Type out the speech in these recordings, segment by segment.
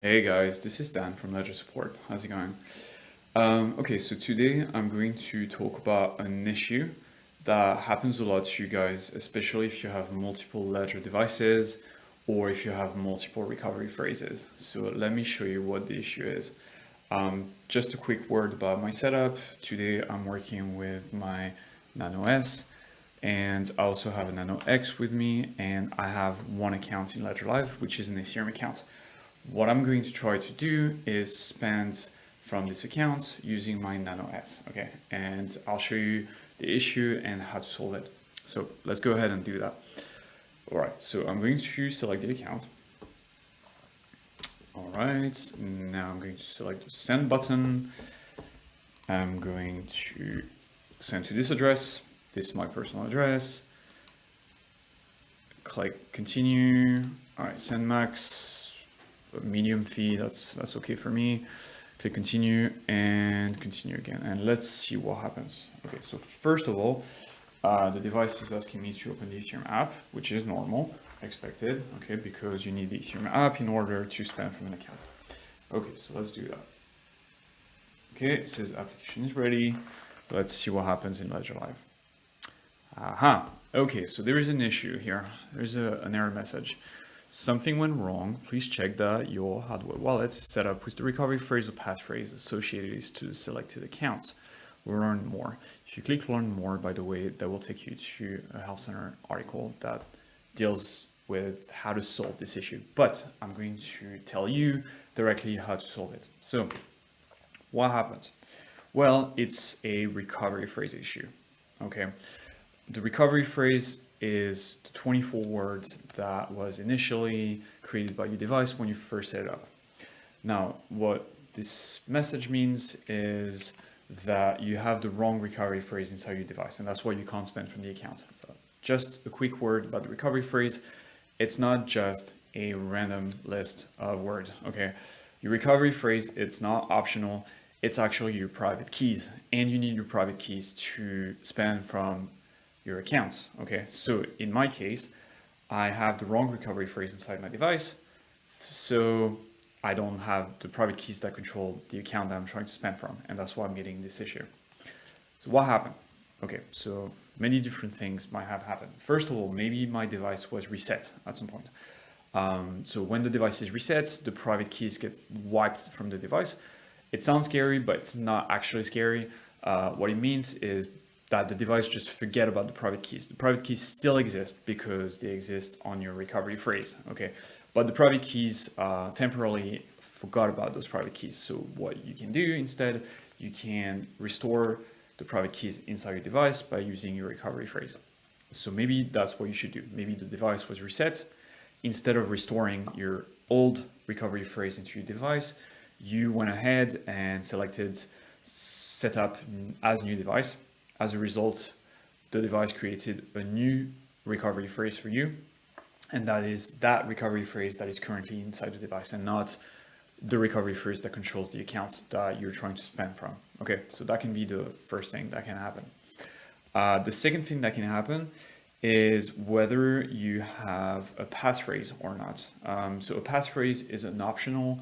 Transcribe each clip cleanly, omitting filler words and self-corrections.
Hey guys, this is Dan from Ledger Support. How's it going? Okay, so today I'm going to talk about an issue that happens a lot to you guys, especially if you have multiple Ledger devices or if you have multiple recovery phrases. So let me show you what the issue is. Just a quick word about my setup. Today I'm working with my Nano S and I also have a Nano X with me, and I have one account in Ledger Live, which is an Ethereum account. What I'm going to try to do is spend from this account using my Nano S, okay? And I'll show you the issue and how to solve it. So let's go ahead and do that. All right, so I'm going to select the account. All right, now I'm going to select the send button. I'm going to send to this address. This is my personal address. Click continue. All right, send max, medium fee, that's okay for me. Click continue and continue again. And let's see what happens. Okay, so first of all, the device is asking me to open the Ethereum app, which is normal, expected, okay, because you need the Ethereum app in order to spend from an account. Okay, so let's do that. Okay, it says application is ready. Let's see what happens in Ledger Live. Aha, okay, so there is an issue here. There's an error message. Something went wrong. Please check that your hardware wallet is set up with the recovery phrase or passphrase associated to the selected accounts. Learn more. If you click learn more, by the way, that will take you to a Help Center article that deals with how to solve this issue. But I'm going to tell you directly how to solve it. So what happens? Well, it's a recovery phrase issue, okay? The recovery phrase is the 24 words that was initially created by your device when you first set it up. Now, what this message means is that you have the wrong recovery phrase inside your device, and that's why you can't spend from the account. So just a quick word about the recovery phrase. It's not just a random list of words, okay? Your recovery phrase, it's not optional. It's actually your private keys, and you need your private keys to spend from your accounts, okay? So in my case, I have the wrong recovery phrase inside my device, so I don't have the private keys that control the account that I'm trying to spend from, and that's why I'm getting this issue. So what happened? Okay, so many different things might have happened. First of all, maybe my device was reset at some point. So when the device is reset, the private keys get wiped from the device. It sounds scary, but it's not actually scary. What it means is that the device just forget about the private keys. The private keys still exist because they exist on your recovery phrase, okay? But the private keys temporarily forgot about those private keys. So what you can do instead, you can restore the private keys inside your device by using your recovery phrase. So maybe that's what you should do. Maybe the device was reset. Instead of restoring your old recovery phrase into your device, you went ahead and selected set up as new device. As a result, the device created a new recovery phrase for you, and that is that recovery phrase that is currently inside the device and not the recovery phrase that controls the account that you're trying to spend from. Okay, so that can be the first thing that can happen. The second thing that can happen is whether you have a passphrase or not. So a passphrase is an optional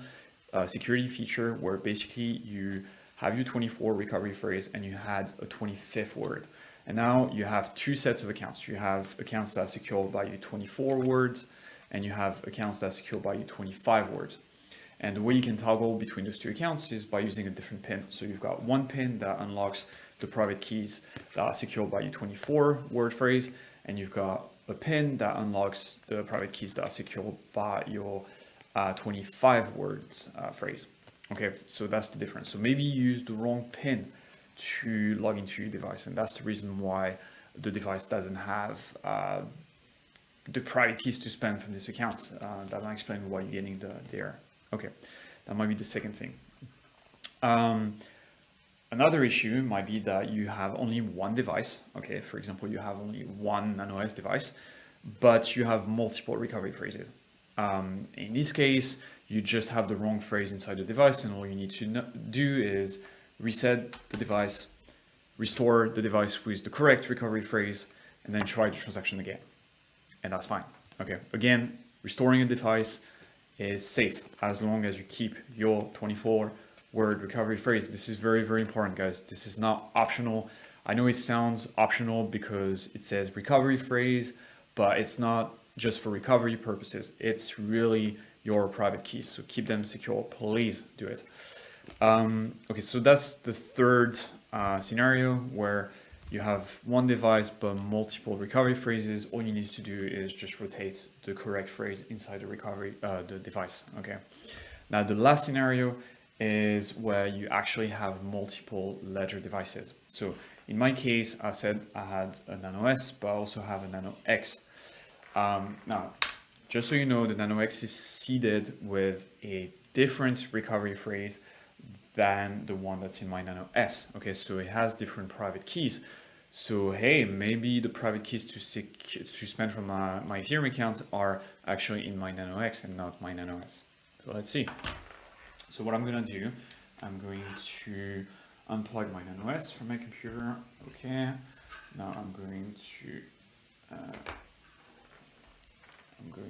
security feature where basically you have your 24 recovery phrase and you had a 25th word. And now you have two sets of accounts. You have accounts that are secured by your 24 words, and you have accounts that are secured by your 25 words. And the way you can toggle between those two accounts is by using a different pin. So you've got one pin that unlocks the private keys that are secured by your 24 word phrase, and you've got a pin that unlocks the private keys that are secured by your 25 words phrase. Okay, so that's the difference. So maybe you used the wrong pin to log into your device, and that's the reason why the device doesn't have the private keys to spend from this account. That might explain why you're getting the error. Okay, that might be the second thing. Another issue might be that you have only one device. Okay, for example, you have only one Nano S device, but you have multiple recovery phrases. In this case, you just have the wrong phrase inside the device, and all you need to do is reset the device, restore the device with the correct recovery phrase, and then try the transaction again. And that's fine. Okay, again, restoring a device is safe as long as you keep your 24-word recovery phrase. This is very, very important, guys. This is not optional. I know it sounds optional because it says recovery phrase, but it's not just for recovery purposes. It's really your private keys. So keep them secure. Please do it. Okay, so that's the third scenario where you have one device but multiple recovery phrases. All you need to do is just rotate the correct phrase inside the recovery the device. Okay. Now the last scenario is where you actually have multiple ledger devices. So in my case, I said I had a Nano S, but I also have a Nano X. Now, just so you know, the Nano X is seeded with a different recovery phrase than the one that's in my Nano S. Okay, so it has different private keys. So hey, maybe the private keys to spend from my Ethereum account are actually in my Nano X and not my Nano S. So let's see. So what I'm gonna do, I'm going to unplug my Nano S from my computer. Okay, now I'm going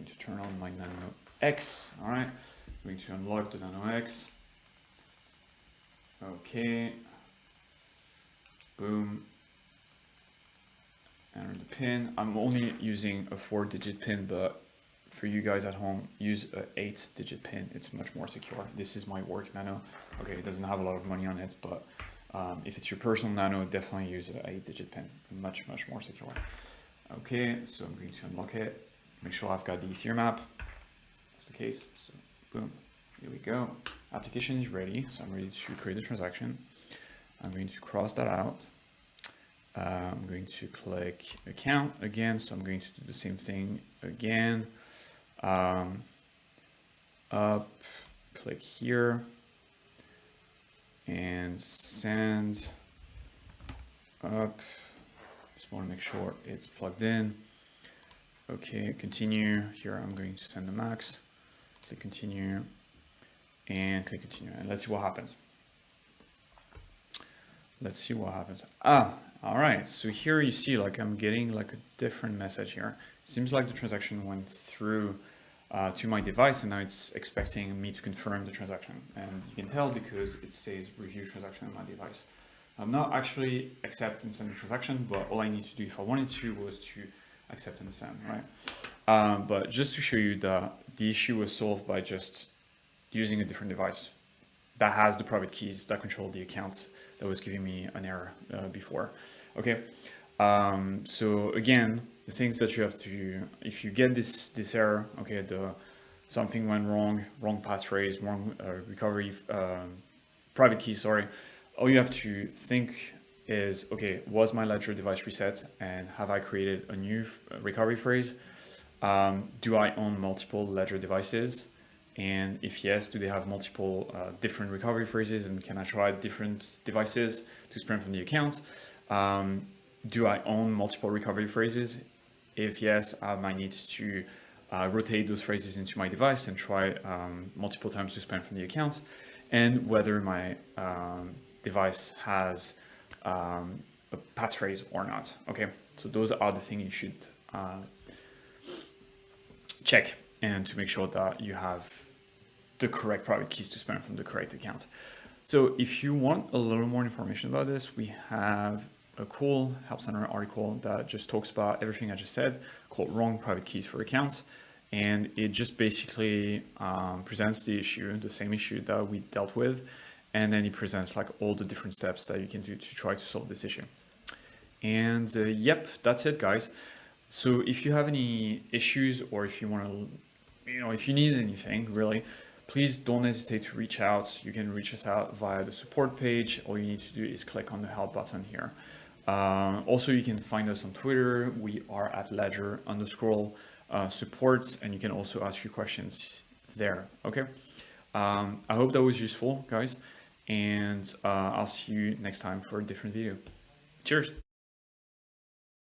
to turn on my Nano X. All right, I'm going to unlock the Nano X. Okay, boom, enter the pin. I'm only using a 4-digit pin, but for you guys at home, use a 8-digit pin. It's much more secure. This is my work Nano. Okay, it doesn't have a lot of money on it, but if it's your personal Nano, definitely use an 8-digit pin. Much more secure. Okay, so I'm going to unlock it. Make sure I've got the Ethereum app. That's the case. So boom, here we go. Application is ready, so I'm ready to create the transaction. I'm going to cross that out. I'm going to click account again, so I'm going to do the same thing again. Up, click here, and send up. Just want to make sure it's plugged in. Okay, continue. Here I'm going to send the max. Click continue. And click continue, and let's see what happens. Let's see what happens. All right, so here you see like I'm getting like a different message here. It seems like the transaction went through to my device, and now it's expecting me to confirm the transaction. And you can tell because it says review transaction on my device. I'm not actually accept and send the transaction, but all I need to do if I wanted to was to accept and send, right? But just to show you that the issue was solved by just using a different device that has the private keys that control the accounts that was giving me an error before. Okay, so again, the things that you have to, if you get this error, okay, something went wrong passphrase, wrong recovery, private key, sorry, all you have to think is, okay, was my ledger device reset, and have I created a new recovery phrase? Do I own multiple ledger devices? And if yes, do they have multiple different recovery phrases, and can I try different devices to spend from the account? Do I own multiple recovery phrases? If yes, I might need to rotate those phrases into my device and try multiple times to spend from the account, and whether my device has a passphrase or not. Okay, so those are the things you should check, and to make sure that you have the correct private keys to spend from the correct account. So if you want a little more information about this, we have a cool Help Center article that just talks about everything I just said, called Wrong Private Keys for Accounts. And it just basically presents the issue, the same issue that we dealt with. And then it presents like all the different steps that you can do to try to solve this issue. And yep, that's it, guys. So if you have any issues, or if you want to, if you need anything really, please don't hesitate to reach out. You can reach us out via the support page. All you need to do is click on the help button here. Also, you can find us on Twitter. We are at ledger_support, and you can also ask your questions there. Okay. I hope that was useful, guys, and I'll see you next time for a different video. Cheers.